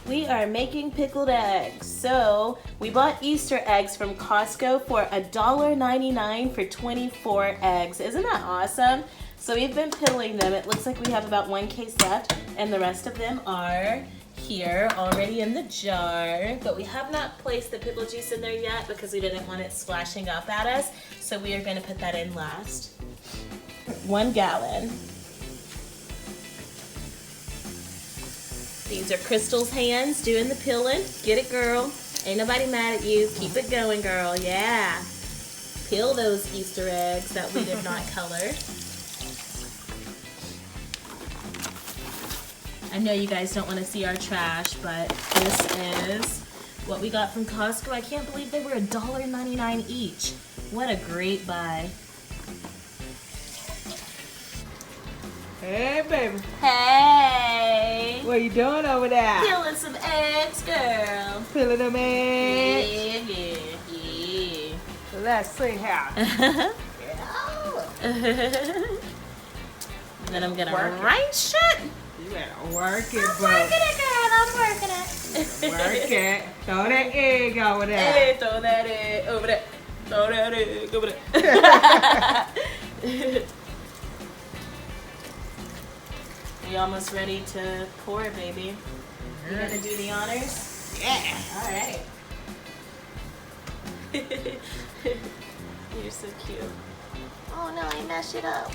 We are making pickled eggs. So we bought Easter eggs from Costco for $1.99 for 24 eggs. Isn't that awesome? So we've been pickling them. It looks like we have about 1 case left, and the rest of them are here already in the jar. But we have not placed the pickle juice in there yet because we didn't want it splashing up at us. So we are going to put that in last. 1 gallon. These are Crystal's hands doing the peeling. Get it, girl. Ain't nobody mad at you. Keep it going, girl. Yeah. Peel those Easter eggs that we did not color. I know you guys don't want to see our trash, but this is what we got from Costco. I can't believe they were $1.99 each. What a great buy. Hey, baby. Hey. What you doing over there? Peeling some eggs, girl. Peeling them eggs? Yeah. Let's see how. Then I'm gonna right shut. You better work it, I'm bro. working it, girl. I'm working it. Work it. Throw that egg over there. Hey, throw that egg over there. Throw that egg over there. We almost ready to pour, baby. You gonna do the honors? Yeah. All right. You're so cute. Oh no, I messed it up.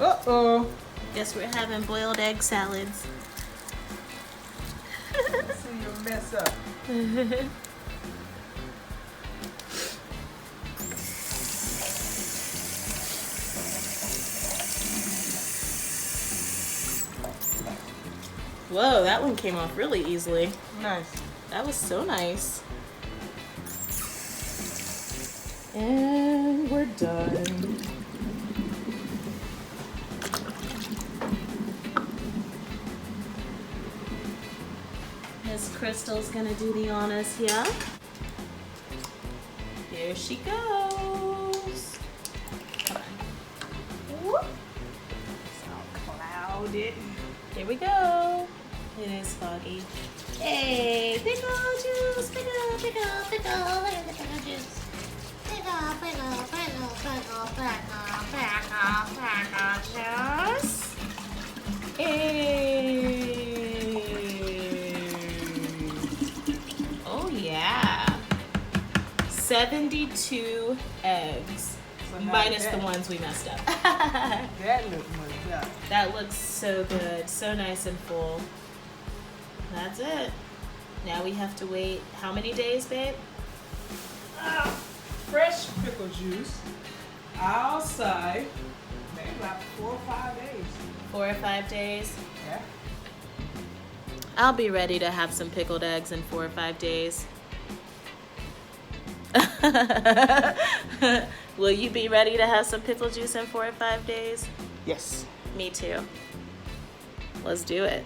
Uh-oh. Guess we're having boiled egg salads. Let's see you mess up. Whoa, that one came off really easily. Nice. That was so nice. And we're done. Miss Crystal's gonna do the honors here. Here she goes. Come on. Whoop. It's all clouded. Here we go. It is foggy. Hey, pickle juice, pickle, pickle, pickle. Look at the pickle juice. Pickle, pickle, pickle, pickle, pickle, pickle, pickle juice. Hey. Oh yeah. 72 eggs. So Minus the ones we messed up. That looks much better. That looks so good. So nice and full. That's it. Now we have to wait how many days, babe? Fresh pickle juice. I'll say maybe about 4 or 5 days. 4 or 5 days. Yeah. I'll be ready to have some pickled eggs in 4 or 5 days. Will you be ready to have some pickle juice in 4 or 5 days? Yes. Me too. Let's do it.